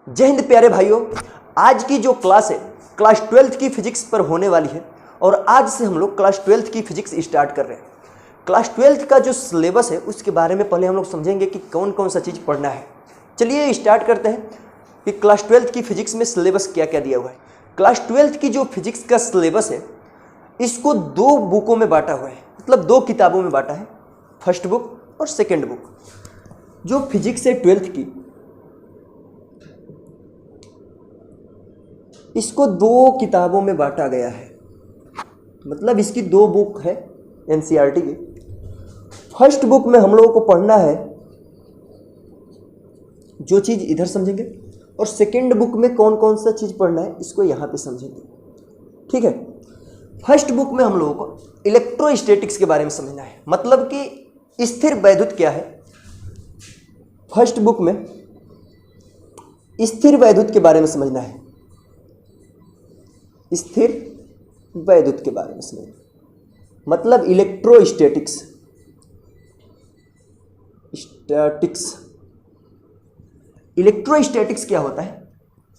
जय हिंद प्यारे भाइयों। आज की जो क्लास है क्लास 12th की फिजिक्स पर होने वाली है और आज से हम लोग क्लास 12th की फिजिक्स स्टार्ट कर रहे हैं। क्लास 12th का जो सिलेबस है उसके बारे में पहले हम लोग समझेंगे कि कौन कौन सा चीज़ पढ़ना है। चलिए स्टार्ट करते हैं कि क्लास 12th की फिजिक्स में सिलेबस क्या क्या दिया हुआ है। क्लास 12th की जो फिजिक्स का सिलेबस है इसको दो बुकों में बांटा हुआ है, मतलब दो किताबों में बांटा है, फर्स्ट बुक और सेकेंड बुक। जो फिजिक्स है 12th की इसको दो किताबों में बांटा गया है, मतलब इसकी दो बुक है एनसीईआरटी की। फर्स्ट बुक में हम लोगों को पढ़ना है जो चीज़ इधर समझेंगे और सेकेंड बुक में कौन कौन सा चीज़ पढ़ना है इसको यहाँ पे समझेंगे, ठीक है। फर्स्ट बुक में हम लोगों को इलेक्ट्रोस्टैटिक्स के बारे में समझना है, मतलब कि स्थिर वैद्युत क्या है। फर्स्ट बुक में स्थिर वैद्युत के बारे में समझना है, स्थिर वैद्युत के बारे में समझना, मतलब इलेक्ट्रोस्टैटिक्स। इलेक्ट्रोस्टैटिक्स क्या होता है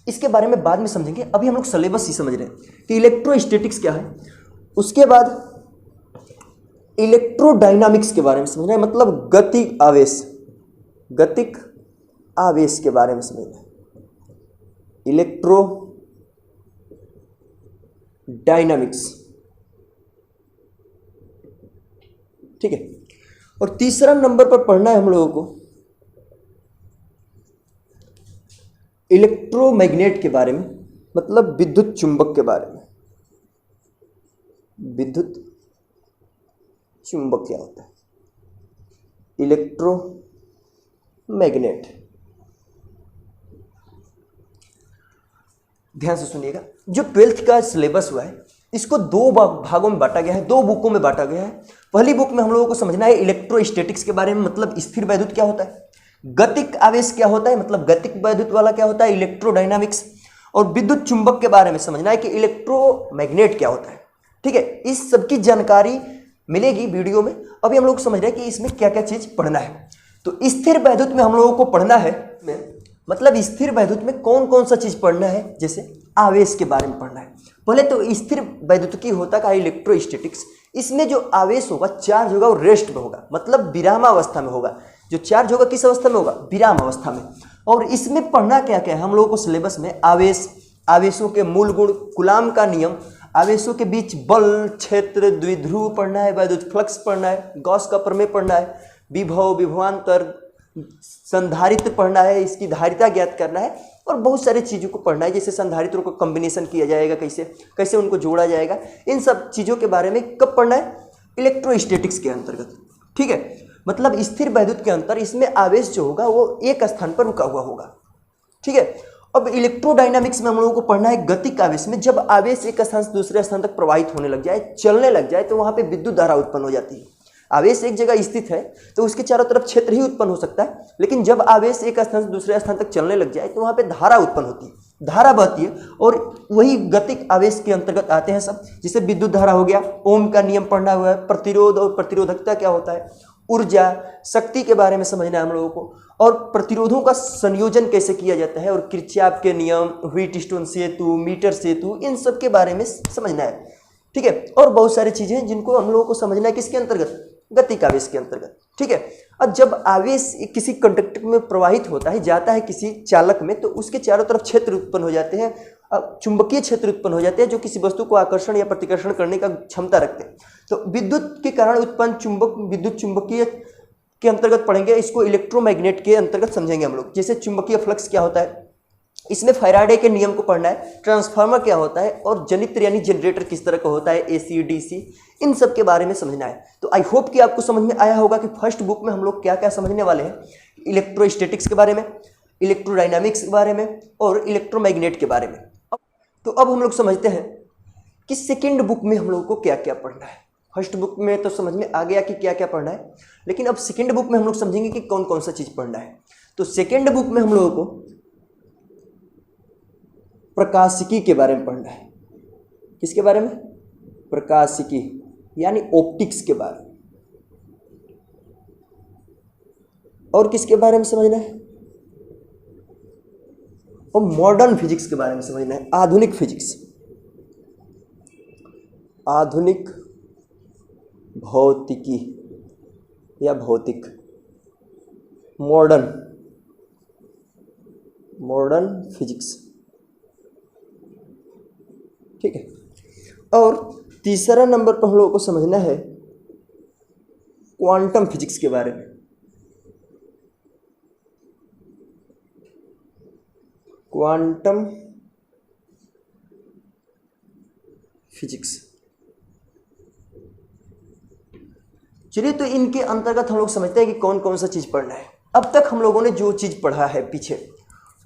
इसके बारे में बाद में समझेंगे, अभी हम लोग सिलेबस ही समझ रहे हैं कि इलेक्ट्रोस्टैटिक्स क्या है। उसके बाद इलेक्ट्रोडायनामिक्स के बारे में समझना है, मतलब गतिक आवेश के बारे में समझना है, इलेक्ट्रो डायनामिक्स, ठीक है। और तीसरा नंबर पर पढ़ना है हम लोगों को इलेक्ट्रोमैग्नेट के बारे में, मतलब विद्युत चुंबक के बारे में। विद्युत चुंबक क्या होता है, इलेक्ट्रोमैग्नेट। ध्यान से सुनिएगा, जो 12th का सिलेबस हुआ है इसको दो भागों में बांटा गया है, दो बुकों में बांटा गया है। पहली बुक में हम लोगों को समझना है इलेक्ट्रोस्टैटिक्स के बारे में, मतलब स्थिर वैद्युत क्या होता है, गतिक आवेश क्या होता है, मतलब गतिक वैद्युत वाला क्या होता है, इलेक्ट्रोडायनामिक्स। और विद्युत चुंबक के बारे में समझना है कि इलेक्ट्रोमैग्नेट क्या होता है, ठीक है। इस सब की जानकारी मिलेगी वीडियो में। अभी हम लोग समझ रहे हैं कि इसमें क्या क्या चीज पढ़ना है। तो स्थिर वैद्युत में हम लोगों को पढ़ना है, मतलब स्थिर वैद्युत में कौन कौन सा चीज पढ़ना है, जैसे आवेश के बारे में पढ़ना है। पहले तो स्थिर वैद्युत की होता है इलेक्ट्रोस्टैटिक्स। इसमें जो आवेश होगा, चार्ज होगा, वो रेस्ट में होगा, मतलब विरामावस्था में होगा। जो चार्ज होगा किस अवस्था में होगा, विराम अवस्था में। और इसमें पढ़ना क्या क्या है हम लोगों को सिलेबस में, आवेश, आवेशों के मूल गुण, कूलाम का नियम, आवेशों के बीच बल, क्षेत्र, द्विध्रुव पढ़ना है, वैद्युत फ्लक्स पढ़ना है, गॉस का प्रमेय पढ़ना है, विभव, विभवांतर, संधारित्र पढ़ना है, इसकी धारिता ज्ञात करना है, और बहुत सारी चीज़ों को पढ़ना है, जैसे संधारित्रों को कॉम्बिनेशन किया जाएगा, कैसे कैसे उनको जोड़ा जाएगा। इन सब चीज़ों के बारे में कब पढ़ना है, इलेक्ट्रोस्टैटिक्स के अंतर्गत, ठीक है। मतलब स्थिर वैद्युत के अंतर इसमें आवेश जो होगा वो एक स्थान पर रुका हुआ होगा, ठीक है। अब इलेक्ट्रोडायनामिक्स में हम लोगों को पढ़ना है गतिक आवेश में, जब आवेश एक स्थान से दूसरे स्थान तक प्रवाहित होने लग जाए, चलने लग जाए, तो वहां पे विद्युत धारा उत्पन्न हो जाती है। आवेश एक जगह स्थित है तो उसके चारों तरफ क्षेत्र ही उत्पन्न हो सकता है, लेकिन जब आवेश एक स्थान से दूसरे स्थान तक चलने लग जाए तो वहां पे धारा उत्पन्न होती है, धारा बहती है, और वही गतिक आवेश के अंतर्गत आते हैं सब। जैसे विद्युत धारा हो गया, ओम का नियम पढ़ना हुआ है, प्रतिरोध और प्रतिरोधकता क्या होता है, ऊर्जा, शक्ति के बारे में समझना है हम लोगों को, और प्रतिरोधों का संयोजन कैसे किया जाता है, और किरचॉफ के नियम, व्हीटस्टोन सेतु, मीटर सेतु, इन सब के बारे में समझना है, ठीक है। और बहुत सारी चीजें जिनको हम लोगों को समझना है किसके अंतर्गत, गतिक आवेश के अंतर्गत, ठीक है। अब जब आवेश किसी कंडक्टर में प्रवाहित होता है, जाता है किसी चालक में, तो उसके चारों तरफ क्षेत्र उत्पन्न हो जाते हैं, चुंबकीय क्षेत्र उत्पन्न हो जाते हैं, जो किसी वस्तु को आकर्षण या प्रतिकर्षण करने का क्षमता रखते हैं। तो विद्युत के कारण उत्पन्न चुंबक विद्युत चुंबकीय के अंतर्गत पढ़ेंगे, इसको इलेक्ट्रोमैग्नेट के अंतर्गत समझेंगे हम लोग। जैसे चुंबकीय फ्लक्स क्या होता है, इसमें फैराडे के नियम को पढ़ना है, ट्रांसफार्मर क्या होता है, और जनित्र यानी जनरेटर किस तरह का होता है, एसी डीसी, इन सब के बारे में समझना है। तो आई होप कि आपको समझ में आया होगा कि फर्स्ट बुक में हम लोग क्या क्या समझने वाले हैं, इलेक्ट्रोस्टैटिक्स के बारे में, इलेक्ट्रोडायनामिक्स के बारे में, और इलेक्ट्रोमैग्नेट के बारे में। तो अब हम लोग समझते हैं कि सेकेंड बुक में हम लोग को क्या क्या पढ़ना है। फर्स्ट बुक में तो समझ में आ गया कि क्या क्या पढ़ना है, लेकिन अब सेकेंड बुक में हम लोग समझेंगे कि कौन कौन सा चीज पढ़ना है। तो सेकेंड बुक में हम लोगों को प्रकाशिकी के बारे में पढ़ना है। किसके बारे में, प्रकाशिकी यानी ऑप्टिक्स के बारे में। और किसके बारे में समझना है, और मॉडर्न फिजिक्स के बारे में समझना है, आधुनिक फिजिक्स, आधुनिक भौतिकी या भौतिक, मॉडर्न फिजिक्स। ठीक है। और तीसरा नंबर पर हम लोगों को समझना है क्वांटम फिजिक्स के बारे में। Quantum physics. चलिए, तो इनके अंतर्गत हम लोग समझते हैं कि कौन कौन सा चीज पढ़ना है। अब तक हम लोगों ने जो चीज पढ़ा है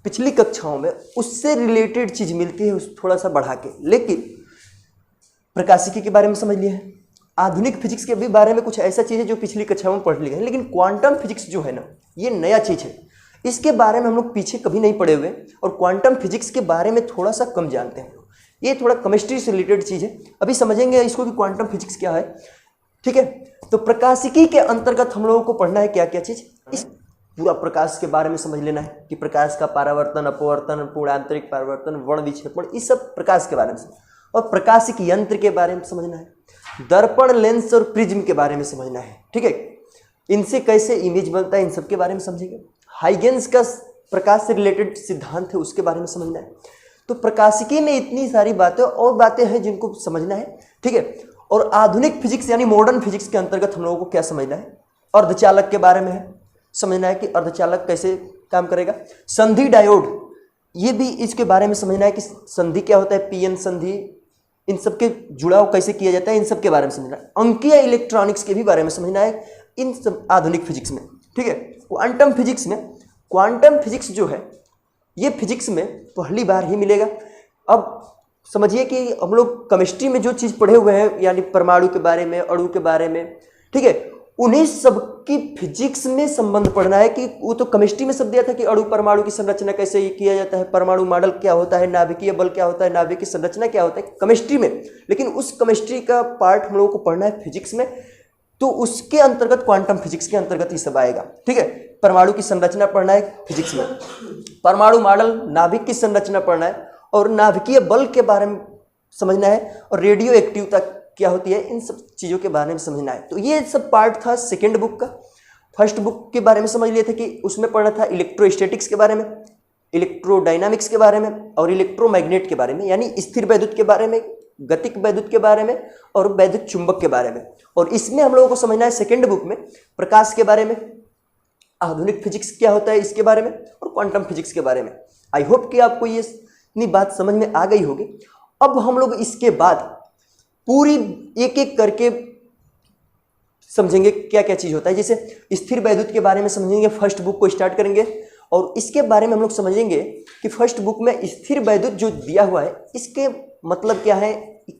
पिछली कक्षाओं में, उससे रिलेटेड चीज मिलती है उस थोड़ा सा बढ़ा के, लेकिन प्रकाशिकी के बारे में समझ लिया है, आधुनिक फिजिक्स के भी बारे में कुछ ऐसा चीज है जो पिछली कक्षाओं में पढ़ लिया है, लेकिन क्वांटम फिजिक्स जो है ना, ये नया चीज है। इसके बारे में हम लोग पीछे कभी नहीं पढ़े हुए और क्वांटम फिजिक्स के बारे में थोड़ा सा कम जानते हैं। ये थोड़ा केमिस्ट्री से रिलेटेड चीज है, अभी समझेंगे इसको कि क्वांटम फिजिक्स क्या है। ठीक है। तो प्रकाशिकी के अंतर्गत हम लोगों को पढ़ना है क्या क्या चीज, इस पूरा प्रकाश के बारे में समझ लेना है कि प्रकाश का परावर्तन, अपवर्तन, पूर्णांतरिक परावर्तन, वर्ण विक्षेपण, इस सब प्रकाश के बारे में, और प्रकाशिक यंत्र के बारे में समझना है, दर्पण, लेंस और प्रिज्म के बारे में समझना है। ठीक है। इनसे कैसे इमेज बनता है, इन सब के बारे में समझेंगे। हाइगेंस का प्रकाश से रिलेटेड सिद्धांत है, उसके बारे में समझना है। तो प्रकाशिकी में इतनी सारी बातें और बातें हैं जिनको समझना है। ठीक है। और आधुनिक फिजिक्स यानी मॉडर्न फिजिक्स के अंतर्गत हम लोगों को क्या समझना है, अर्धचालक के बारे में है, समझना है कि अर्धचालक कैसे काम करेगा। संधि डायोड, ये भी इसके बारे में समझना है कि संधि क्या होता है, पीएन संधि, इन सब के जुड़ाव कैसे किया जाता है, इन सब के बारे में समझना है। अंकीय इलेक्ट्रॉनिक्स के भी बारे में समझना है इन सब आधुनिक फिजिक्स में। ठीक है। क्वांटम फिजिक्स में, क्वांटम फिजिक्स जो है ये फिजिक्स में पहली बार ही मिलेगा। अब समझिए कि हम लोग केमिस्ट्री में जो चीज़ पढ़े हुए हैं, यानी परमाणु के बारे में, अणु के बारे में, ठीक है, उन्हीं सब की फिजिक्स में संबंध पढ़ना है कि वो तो केमिस्ट्री में सब दिया था कि अणु परमाणु की संरचना कैसे किया जाता है, परमाणु मॉडल क्या होता है, नाभिकीय बल क्या होता है, नाभिक की संरचना क्या होता है, केमिस्ट्री में। लेकिन उस केमिस्ट्री का पार्ट हम लोगों को पढ़ना है फिजिक्स में, तो उसके अंतर्गत क्वांटम फिजिक्स के अंतर्गत ये सब आएगा। ठीक है। परमाणु की संरचना पढ़ना है फिजिक्स में, परमाणु मॉडल, नाभिक की संरचना पढ़ना है, और नाभिकीय बल के बारे में समझना है, और रेडियो एक्टिवता क्या होती है, इन सब चीज़ों के बारे में समझना है। तो ये सब पार्ट था सेकेंड बुक का। फर्स्ट बुक के बारे में समझ लिए थे कि उसमें पढ़ना था इलेक्ट्रोस्टैटिक्स के बारे में, इलेक्ट्रोडायनामिक्स के बारे में, और इलेक्ट्रोमैग्नेट के बारे में, यानी स्थिर वैद्युत के बारे में, गतिक वैद्युत के बारे में, और वैद्युत चुंबक के बारे में। और इसमें हम लोगों को समझना है सेकेंड बुक में प्रकाश के बारे में, आधुनिक फिजिक्स क्या होता है इसके बारे में, और क्वांटम फिजिक्स के बारे में। आई होप कि आपको ये इतनी बात समझ में आ गई होगी। अब हम लोग इसके बाद पूरी एक एक करके समझेंगे क्या क्या चीज होता है। जैसे स्थिर वैद्युत के बारे में समझेंगे, फर्स्ट बुक को स्टार्ट करेंगे, और इसके बारे में हम लोग समझेंगे कि फर्स्ट बुक में स्थिर वैद्युत जो दिया हुआ है इसके मतलब क्या है,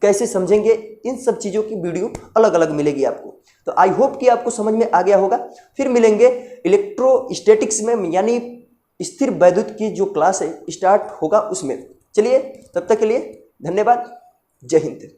कैसे समझेंगे, इन सब चीज़ों की वीडियो अलग अलग मिलेगी आपको। तो आई होप कि आपको समझ में आ गया होगा। फिर मिलेंगे इलेक्ट्रोस्टैटिक्स में, यानी स्थिर वैद्युत की जो क्लास है स्टार्ट होगा उसमें। चलिए, तब तक के लिए धन्यवाद। जय हिंद।